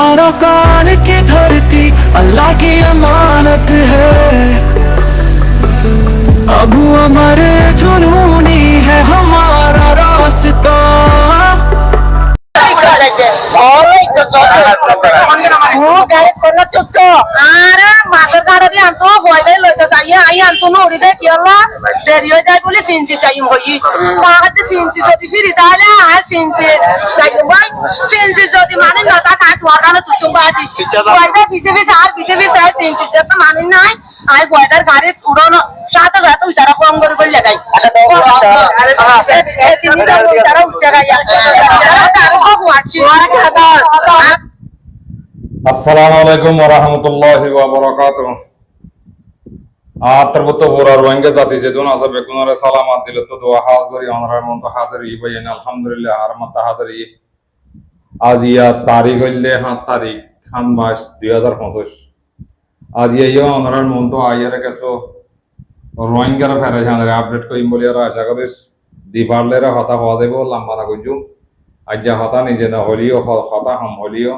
Arakan की धरती अल्लाह की अमानत है। अबू अमर जुनूनी है हमारा रास्ता। आई बॉर्डर गाड़ी उड़ानो 7,000 तो इशारा को अंगूर को लगाई अस्सलामु अलैकुम वरहमतुल्लाहि वबरकातुह। आतरवतो होरा रोहिंग्या जातीचे दोन असा बेकुनारे सलामत दिले तो दुआ हाज करी अनरा मंत हाजिर ही बयन अल्हम्दुलिल्लाह अरमत हाजिर ही आज या तारीख हल्ले 7 तारीख खान मास 2025 आज ये अनरा मंत आयर केसो रोहिंग्या फेरे जाने अपडेट को इमोलिया आशा करिस दीपावली रा हता हो देबो लंबा ना गुजु आज हता निजे ना होलियो हता हम होलियो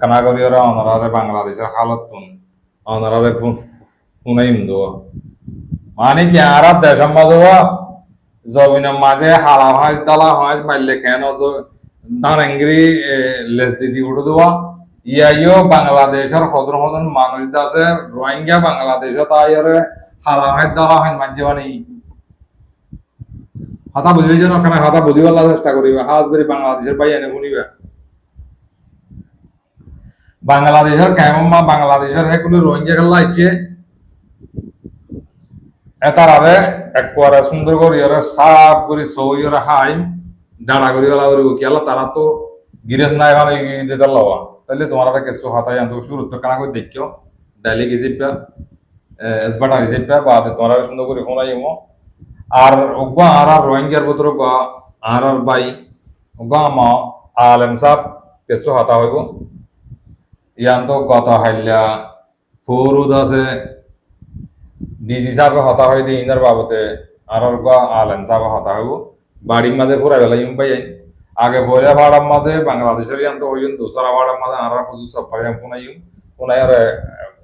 कनागरियोरा अनरारे बांग्लादेशेर हालतुन अनरारे फुनाइम दो माने कि आरा देशम माजवा जमीन माजे हाला हाज तला हाज बाल्ले केनो जो नारंगरी लेस दिदी उड़ दवा ইয়াইও বাংলাদেশের হদর হদর মানুষ আছে রোহিঙ্গা বাংলাদেশে তাইরে हाला हाज तला हाज মানজে মানে হাতা বুঝিবে যেন কেন হাতা বুঝিবার চেষ্টা করিবে হাজ করি বাংলাদেশের ভাই এনে শুনিবে বাংলাদেশের কেমন বাংলাদেশের হেকুলি রোহিঙ্গা খেলা আইছে এতারারে একবারে সুন্দর করে সাফ করে সইরে হাই ডাড়া করে গলা করে উকিয়ালা তারা তো গিরেজ নাই মানে দিতে লওয়া তাহলে তোমার কিছু হাতায় আনতো শুরু তো কানা করে দেখিও ডাইলে গেছিপা এসবাটা রিসিপা বাদ তোমার সুন্দর করে ফোন আইমো আর ওগা আর রোহিঙ্গার ভিতর গা আর ভাই ওগা মা আলেম সাহেব কিছু হাতা হইব ইয়ান তো গত হাইলা ফুরুদ আছে ডিজি সাহেব হতা হয় দি ইনার বাবতে আর আলেম সাহেব হতা হইব বাড়ির মাঝে পুরা বেলা ইম পাই আগে পয়লা ভাড়ার মাঝে বাংলাদেশের ইয়ান তো হইন দুসরা ভাড়ার মাঝে আর হুজুর সব পাই পুনাই আর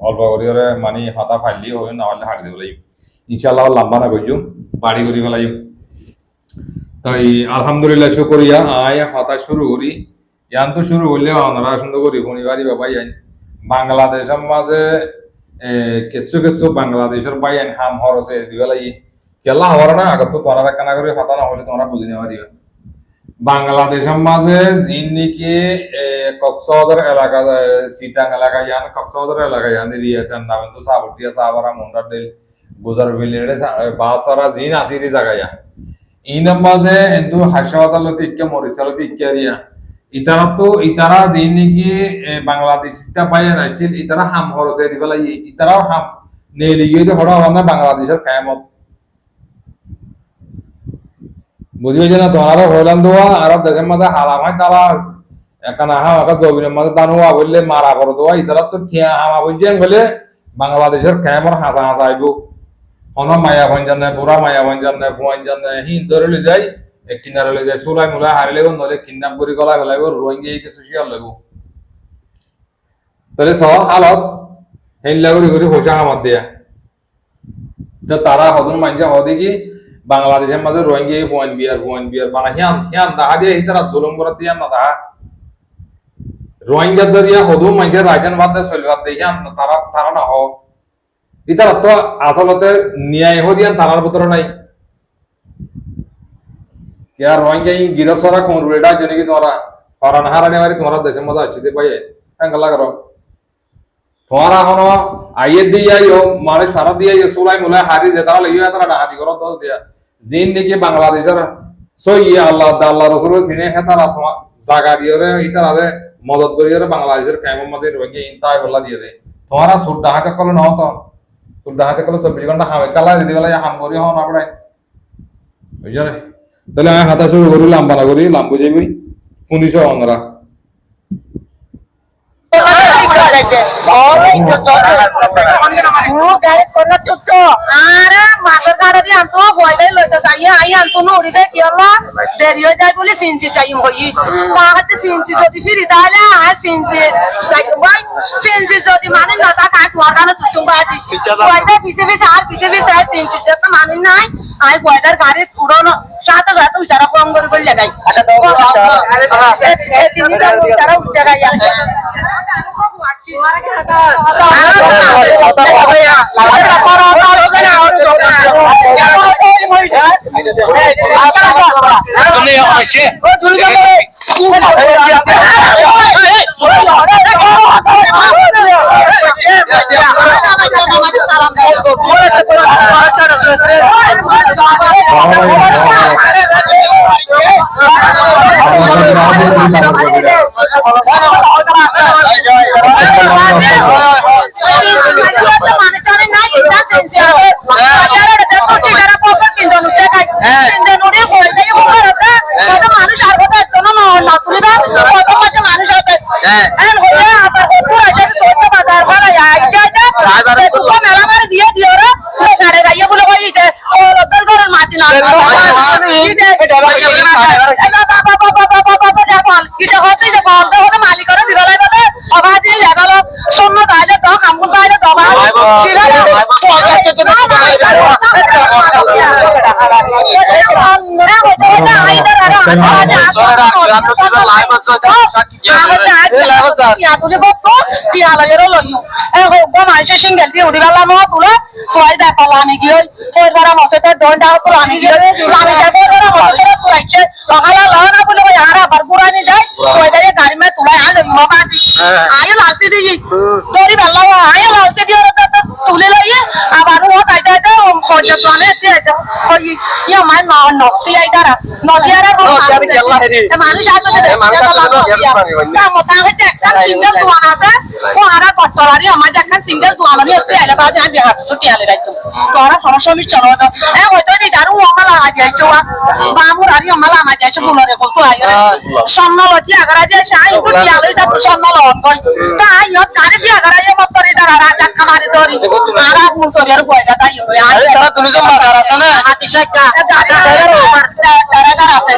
অল্প করে মানে হতা ফাইলি হইন না হলে হাড়ি দেবলাই ইনশাআল্লাহ লম্বা না কইজুম বাড়ি করি বেলাই তাই আলহামদুলিল্লাহ শুকরিয়া আয় হতা শুরু করি ইয়ান তো শুরু হইলে ওনারা সুন্দর করি শনিবারই বাবাই আইন বাংলাদেশের মাঝে কিছু কিছু বাংলাদেশের বাই আইন হাম হরছে দিবেলাই কেলা হওয়ার না আগে তো তোমরা কানা করে কথা না হলে তোমরা বুঝি নেওয়া দিবে বাংলাদেশের মাঝে জিন নাকি কক্সবাজার এলাকা সিটাং এলাকা ইয়ান কক্সবাজার এলাকা ইয়ান রিয়াটার নাম তো সাবটিয়া সাবারা মুন্ডারডেল গুজার ভিলেডে বাসারা জিন আসিরি জায়গা ইয়া ইনার মাঝে কিন্তু হাসপাতালতে ইক্কা মরিচালতে ইক্কা রিয়া ইতারা দিন নাকি বাংলাদেশিটা পাইয়া নাইছিল ইতারা হাম হরছে দিবেলা ইতারাও হাম নেলি গিয়ে হড়া হওয়া না বাংলাদেশের কায়ামত বুঝবে যে না তোমারও হইলাম দোয়া আর দেশের মাঝে হালামাই তালা একানা হাম একা জমিনের মাঝে দানুয়া বললে মারা করে দোয়া ইতারা তো ঠিয়া হামা বুঝছেন বলে বাংলাদেশের কায়ামর হাসা হাসা আইব হন মায়া ভঞ্জন নাই বুড়া মায়া ভঞ্জন নাই ভঞ্জন নাই হিন ধরে লি যায় কিনারে লই যায় সুলাই মুলাই হারিলে নলে কিডন্যাপ করে গলা ফেলাইব রোহিঙ্গা কিছু শিয়ার লাগব তাহলে সব হালত হেল্লা করে করে পয়সা আমার দেয়া তো তারা হদুন মানজা হদি কি বাংলাদেশের মাঝে রোহিঙ্গা ফোন বিয়ার বানা হিয়ান হিয়ান দেখা দিয়ে এই তারা জুলুম করে দিয়া না দেখা রোহিঙ্গা জরিয়া হদুন মানজা রাজন বাদ দিয়ে চলবাদ দিয়ে হিয়ান তারা না হোক ইতারা তো আসলতে ন্যায় হদিয়ান তারার ভিতরে নাই क्या रोहिंग्या गिरफ सारा कौन बेटा जने की तुम्हारा फरान हाराने वाली तुम्हारा देश में अच्छे थे भाई गला करो तुम्हारा होनो आये दिया यो मारे सारा दिया ये सुलाई मुलाई हारी देता लगी तारा डाहाती करो तो दिया जिन ने के बांग्लादेशर सो ये अल्लाह रसूल सिने है तारा तुम्हारा जागा दियो रे इतना रे मदद करियो रे बांग्लादेशर कैमो मदे रोहिंग्या इंताय बोला दिए दे तुम्हारा सुट डाहाते करो ना तो सुट डाहाते करो 24 घंटा हावे कला रे दिवाला हम करियो हो ना पड़े बुझे रे তাহলে আমি হাতা শুরু করি লাম্বা না করি লাম্বু যাবি শুনিস আমরা আরে মাছের গাড়ি দিয়ে আনতো ভয়টাই লইতে চাই আই আনতো নড়িতে কি হলো দেরি হয়ে যায় বলে সিনচি চাই হই তাহাতে সিনচি যদি ফিরি তাহলে আর সিনচি যাই ভাই সিনচি যদি মানে না তা কাট ওয়াটানো তুতুম বাজি ভয়টা পিছে পিছে আর সিনচি যত মানে নাই আই ভয়টার গাড়ি পুরনো সাথে সাথে উঠারা কম করে লাগাই তিনটা উঠারা উঠে গাই আছে সিঙ্গেল দিয়ে উঠি গেলাম তুলে ফল দেখা লামি গিয়ে ফল বারা মশাতে ডন্ডা তো লামি গিয়ে লামি যাবে বারা মশাতে তুলাইছে লগালা লানা বলে ওই আর আবার পুরানি যায় ওই দাঁড়ে গাড়ি মে তুলাই আলো মাবাজি আয় লাসি দিই তোরি বেলা আয় লাসি দিয়ে তুলে লইয়ে আবার ও কাইটা খোঁজে তো আনে এটা ওই ইয়া মাই না নতি আইদারা নদিয়ারা মানুষ আছে না মোটামুটি একটা সিঙ্গেল দোয়ান আছে ও আর কট্টরারি আমার একটা সিঙ্গেল দোয়ান আমি এত এলে বাজে আমি হাত তো টিয়ালে রাইতো তোরা সমস্যা আমি চলো না এ হয়তো নি দারু ওমা লাগা যাইছো বামুর আরি ওমা লাগা যাইছো ফুলরে কত আইরে সন্নলতি আগারা যায় সাই তো টিয়ালে তা সন্নল কই তা ইয়ত কারে কি আগারা ইয় মতরি দারা রাজা কামারে দরি আরা মুসরিয়ার কয়টা তাই আরে তারা তুমি তো মাদার আছে না হাতি শাকা দারা আছে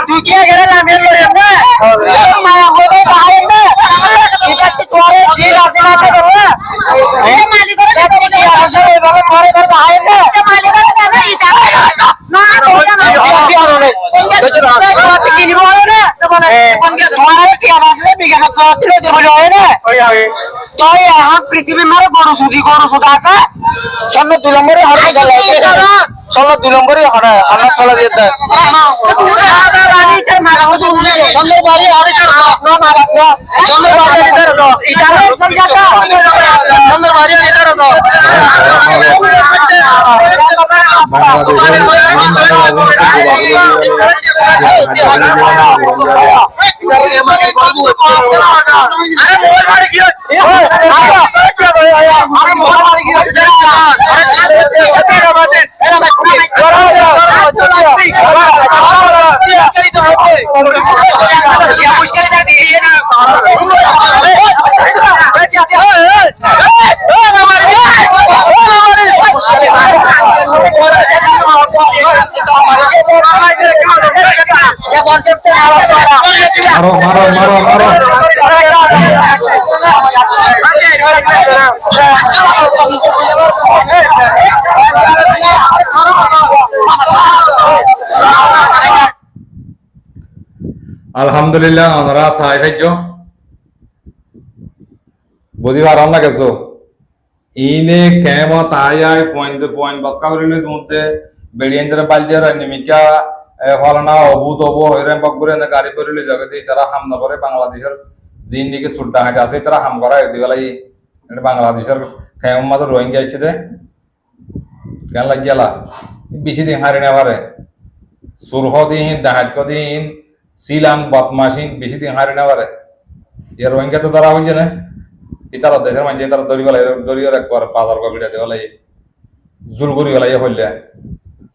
তুই কি করে লামিয়ে লই না মায়া হবে ভাই না এটা কি তোরে জি আসে না তো এ মালিকের কাছে কি আসে বাবা পরে করে ভাই না এ মালিকের কাছে এটা না ওটা না তো কি নিব না তো বলে কোন কে তোমার কি আসে বিঘা কত দিলে তো হয় না ওই তোই এখন পৃথিবী মারে গরু সুদি আছে সন্ন 2 নম্বরে হরতে গেল সন্ন 2 নম্বরে হরা আল্লাহ তাআলা দিতে বাড়িটার মারা হচ্ছে সন্দের বাড়ি হরিটার না মারা সন্দের বাড়ি হরিটার দাও এটা সন্দের বাড়ি হরিটার দাও মারো মারো মারো মারো আলহামদুলিল্লাহ আমরা চাই খাইছ বুঝি পারাম না গেছো ইনে কেম তাই আই পয়েন্ট বাস কাবরিলে দুতে বেড়িয়েন্দ্র বালদিয়ার নিমিকা হলনা অভূত অব হইরাম পাকগুরে না গাড়ি পরিলে জগতে তারা হামলা করে বাংলাদেশের দিন দিকে সুলটা হাজা আছে তারা হাম করা দিবেলাই বাংলাদেশের কেম মাত্র রোহিঙ্গা আছে দে কেন লাগিয়ালা বেশি দিন হারি না পারে সুরহ দিন ডাহাত দিন সিলাম বদমাসিন বেশি দিন হারি না পারে ইয়ার রোহিঙ্গা তো তারা হইছে না ইতার দেশের মানুষ তারা দরিয়ার একবার বাজার কবিটা দেওয়ালাই জুল করি গেলাই হইলে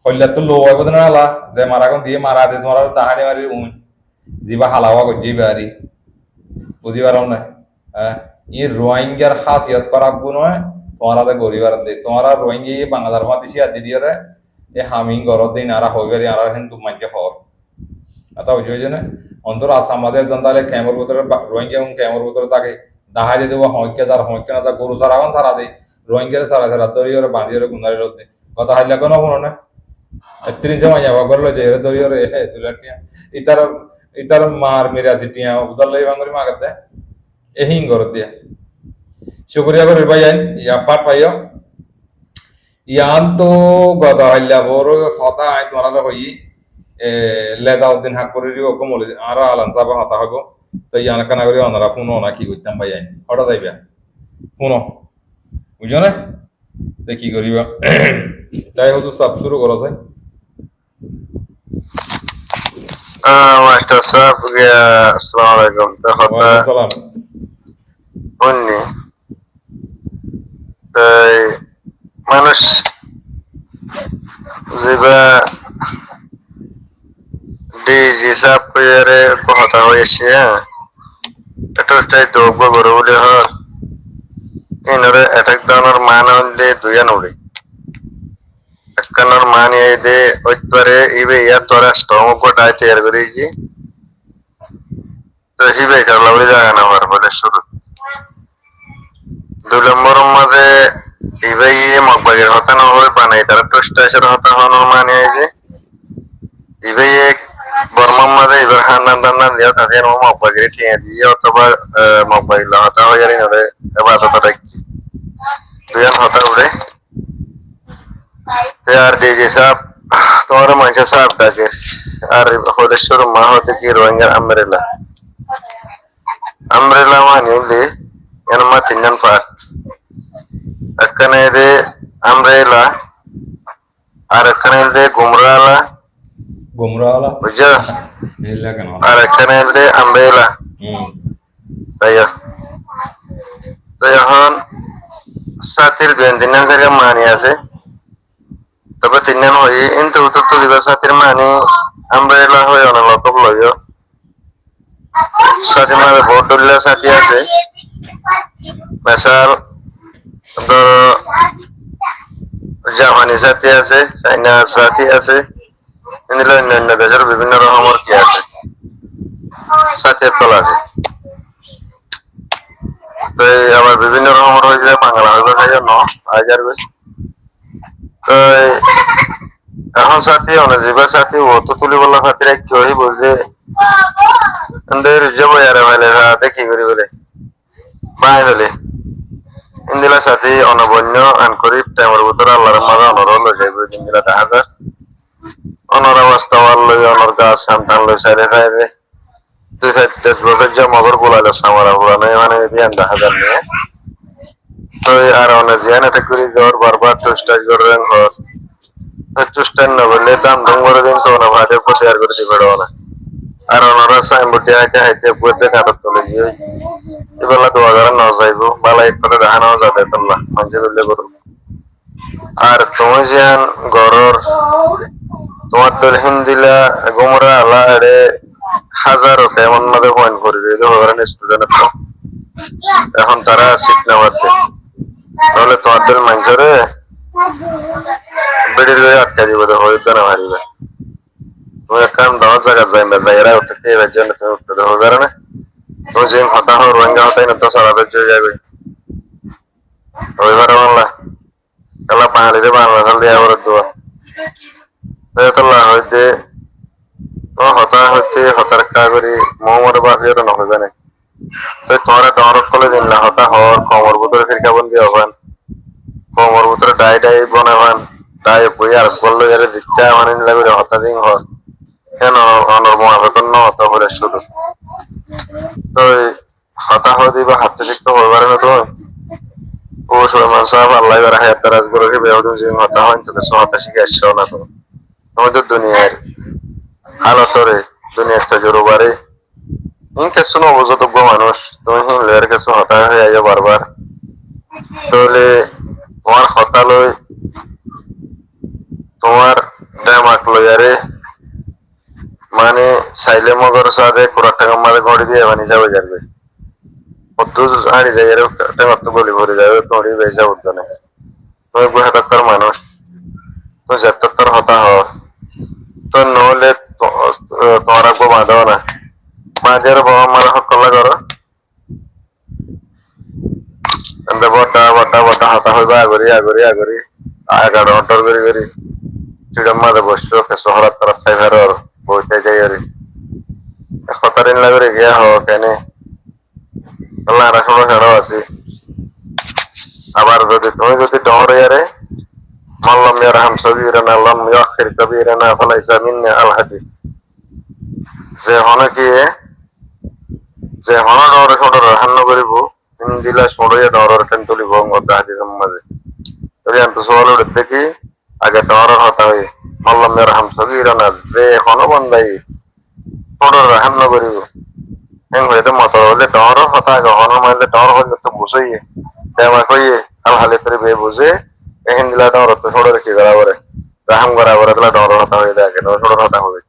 হইলে তো লো হয় বোধ না যে মারা কোন দিয়ে মারা দিয়ে তোমার তাহানি মারি দিবা হালাওয়া করছি বাড়ি বুঝি পারাম না হ্যাঁ ই রোহিঙ্গার খাসিয়ত করা নয় তোমার গরিবার দে তোমার রোহিঙ্গা বাংলার মাতিসি আদি দিয়ে এ হামিং গরত দিন আর হয়ে গেলে আর হিন্দু মাইকে হর আতা বুঝি না অন্তর আসাম মাঝে জানতালে ক্যামের ভিতরে রোহিঙ্গা এবং ক্যামের ভিতরে তাকে দাহাই দিয়ে দেবো হইকে যার হইকে না তার গরু সারা সারা দেয় রোহিঙ্গারে সারা সারা দরিয়রে বাঁধিয়ে গুন্দারি রোদ দেয় কথা হাইলে কোনো কোনো না 3 জমা যাওয়া করলো যে দরিয়রে দুলাটিয়া ইতার মার মেরে আছে টিয়া উদল্লাই বাঙ্গুরি মাগাতে এহিং গরত দিয়া শুক্রিয়া করে ভাই ইয়া পাট পাইও ইয়ান তো গদা হাইলা বড় কথা আই তোমার হই লেজাউদ্দিন হাক করে দিও কমলে আর আলাম সাহেব হতা হবো তো ইয়ান কানা করে ওনারা ফোন না কি করতাম ভাই হঠাৎ যাইবা ফোন বুঝো না কি করিবা তাই হতো সব শুরু করো যায় মাস্টার সাহেব আসসালামু আলাইকুম সালাম বন্নি মানুষ যেবা ডিজি সাহেব কইরে কথা হয়েছে এটা তাই দোগ বড় বলে হয় ইনরে অ্যাটাক দানোর মান হলে দুইয়া নড়ে একখানোর মান দে ওইতরে ইবে ইয়ার তোরা স্ট্রং কোটাই তৈরি করেছি তো হিবে করলা বলে জায়গা না হওয়ার ফলে শুরু 2 নম্বর মাঝে ইবে মগবাগের হতা না হয়ে বানাই তারা টোস্টাসের হতা হওয়ার মানে যে ইবে বর্মার মাঝে এবার হান্নান দান্নান দিয়া তাদের মগবাগের টিয়া দিয়ে অথবা মগবাগিলা হতা হয়ে গেলে নরে এবার হতাটা কি দুইজন হতা উড়ে আর ডিজি সাহেব তোমার মানুষের সাহেব ডাকে আর হলেশ্বর মা হতে কি রোহিঙ্গার আমরেলা মানে এর মা 3 জন পাট একখানে দে আমরেলা আর একখানে দে গুমরালা বুঝছো আর একখানে দে আমরেলা তাই তো এখন সাথীর 2-3 জায়গা মানি আছে তবে 3 জন হই কিন্তু তো দিবা সাথীর মানি আমরেলা হয়ে অনেক লোক লইও সাথী মানে বড়ডুল্লা সাথী আছে মেসাল তো জাপানি সাথী আছে চাইনা সাথী আছে এগুলো অন্যান্য দেশের বিভিন্ন রকমের কি আছে সাথীর দল আছে তো আবার বিভিন্ন রকমের হয়ে যায় বাংলা হইবে চাই ন হাজার তো এখন সাথী অনেক জীবা সাথী ও তো তুলি বললা সাথীরা কি হই বলছে अंदर जब यार वाले देखी करी बोले बाय बोले इंदिला साथी अनबन्य आनकरी टाइमर ভিতর আল্লাহর মাঝে অনর লই যাইব ইন্দিলা 1000 অনর অবস্থা লই অনর গাছ সন্তান লই সাইরে সাইরে তুই সাথে বছর যা মগর বলালো সামারা বলা মানে দিয়ান 1000 নিয়ে তো আর অন জিয়ান এটা করি জোর বারবার টোস্টার করেন ঘর চুষ্টান না বললে দাম দম করে দিন তো না ভাটের প্রতি আর করে দিবে না আর ওনারা সাইনবোর্ডে হাইতে হাইতে বুঝতে কাটার তুলে গিয়ে এবেলা 2009 যাইবো বালা এক করে দেখানো যাবে তোল্লা মঞ্জে করলে করুন আর তুমি যেন গরর তোমার দল হিন্দিলা গোমরা আলা এড়ে হাজারো কেমন মাঝে পয়েন্ট করে দিতে হবে স্টুডেন্ট এখন তারা সিট নেওয়ার দেয় তাহলে তোমার দল মঞ্জরে বেড়ে রয়ে আটকা দিবে তো হইতে না হারিবে তুমি এক কারণ 10 জায়গা যাইবে যাইরা উঠতে এবার জন্য তুমি উঠতে হবে কারণে তুমি যে কথা হো রোহিঙ্গা হতাই না তো সারা দেশ যাবে ওইবার বাংলা কালা বাঙালিরে বাংলা চাল দিয়ে আবার দোয়া তোলা হইতে ও হতা হইতে হতার কাগরি মোহাম্মদ বাফিয়ার নয় জানে তো তোমার ডরক কলে দিন না হতা হর কমর ভিতরে ফিরকা বন্দি হবান কমর ভিতরে ডাই ডাই বনাবান ডাই বই আর বললো যারে দিতে মানে লাগবে হতা দিন হর কেন অনর মহাবেকন ন হতা করে শুরু তো হতা হয়ে দিবা হাতে শিখতে হয়ে পারে না তুমি ও সুলেমান সাহেব আল্লাহ হায়াত দারাজ করে বেহুদু যে হতা হয় তোকে হতা শিখে আসছো না তো আমাদের দুনিয়ার হালতরে দুনিয়ার তো জরুবারে ইনকে শুনো অবযোগ্য মানুষ তুমি হিমলের কাছে হতা হয়ে আইও বারবার তাহলে তোমার হতা লই তোমার ড্যামাক লইয়ারে মানে সাইলে মগর সাথে কোরাক টাকা মাঝে ঘড়ি দিয়ে বানি যাবে যাবে অদ্ভুত হারি যাই এর টাকা তো গলি ভরে যাবে ঘড়ি বেজা উদ্যানে তুমি বুঝাতার মানুষ তো যেতর হতা হ তো নহলে তোমার আগো বাঁধাও না মাঝের বাবা মারা হকলা করো বটা বটা বটা হতা হইবা আগরি আগরি আগরি আগাড় অটর করি করি চিড়ম মাঝে বসছো শহরের তরফ ফাইভার বইতে যাই আর খতারিন লাগরে গিয়া হ কেনে আল্লাহ রাখলো ছাড়াও আছি আবার যদি তুমি যদি ডর ইয়ারে মাল্লাম ইয়ারহাম সগীরানা লাম ইয়াখির কবীরানা ফালাইসা মিন্না আল হাদিস যে হনে কি যে হনে ডরে ছোট রাহান্ন করিব হিন্দিলা সড়িয়ে ডরের টেন তুলিব মধ্যে হাদিস মাঝে যদি আন্ত সওয়াল দেখি আগে ডরের হতা হই মাল্লাম ইয়ারহাম সগীরানা যে হনে বন্দাই ছোট রাহান্ন করিব এং হইতে মত হলে ডর হতা আগে হনে মাইলে ডর হইলে তো বুঝাই তেমা কইয়ে আল হালে তরে বে বুঝে হিন্দিলা ডর তো ছোট রেখে গড়াবরে রাহাম গড়াবরে তাহলে ডর হতা হয়ে দেখে ছোট হতা হবে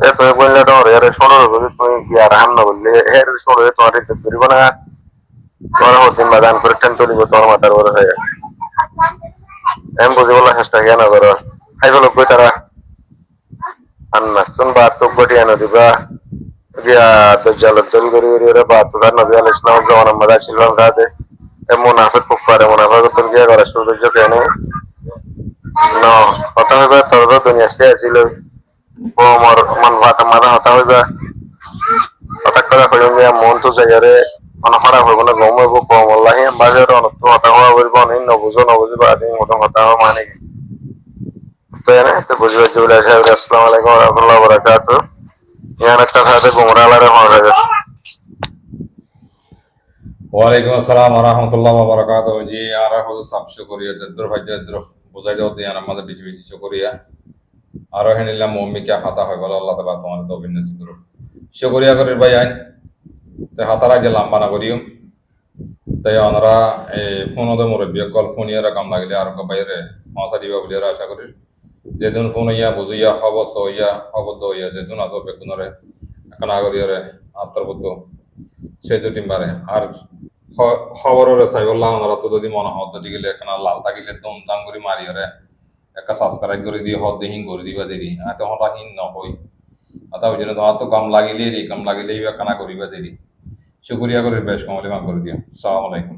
তুমি বললে ডর এর ছোট যদি তুমি কি আর রাহাম না বললে এর ছোট তোমার ইজ্জত করিব না তোমার হদিন বাদান করে টেন তুলিব তোমার মাথার উপরে হয়ে এম বুঝে বলা চেষ্টা কেন করো খাই ফেলো কই তারা আন্না শুন বা তো বটি আনো দিবা গিয়া দজ্জাল দল করি রে বা তো নবী আলাইহিস সালাম জামানা মজা ছিল গাদে মুনাফিক কুফারে মুনাফিক তো গিয়া করে সূর্য কেন না কথা হবে তোর দুনিয়া সে ছিল ও আমার মন ভাতা মাথা হতা হইবা কথা করা কইলে মন তো জায়গারে মন খারাপ হইব না গম হইব কম আল্লাহি বাজারে অনত হতা হওয়া বলবো না বুঝো না বুঝবা আদি মোটা হতা হওয়া মানে কি তো না তো বুঝবে জুলা সাহেব আসসালামু আলাইকুম ওয়া রাহমাতুল্লাহি ওয়া বারাকাতুহু ইয়ার একটা সাথে গুমরালারে হওয়া যায় ওয়ালাইকুম আসসালাম ওয়া রাহমাতুল্লাহি ওয়া বারাকাতুহু জি আর হুজুর সাব শুকরিয়া জদ্দুর ভাজ্জাদ্দুর বুঝাই দাও দিয়ে আমাদের বিচি বিচি শুকরিয়া আর হেনিলা মুমিকা হাতা হয় বলে আল্লাহ তাআলা তোমার তৌফিক নসিব করুন শুকরিয়া করি ভাই আইন তে হাতারা গেলাম বানা করিও তাই ওনারা ফোন ওদের মুরব্বী কল ফোন ইয়ারা কাম লাগলে আর বাইরে মাসা দিবা বলে আশা করি যেদিন ফোন ইয়া বুঝিয়া হবস ইয়া হবদ ইয়া যেদিন আতো বেকুনরে কানা করিরে আত্মবুদ্ধ সেই দুটি বারে আর খবরের সাইবল্লাহ ওনারা তো যদি মনে হত দিলে কানা লাল তাকিলে দম দাম করে মারিয়ারে একটা সাবস্ক্রাইব করে দিয়ে হদ হিং করে দিবা দেরি এত হতা হিং নহই অথবা ওই জন্য তোমার তো কম লাগিলেই কাম লাগিলেই বা কানা করিবা দেরি শুকরিয়া করে বেশ কমলে মা করে দিও আসসালামু আলাইকুম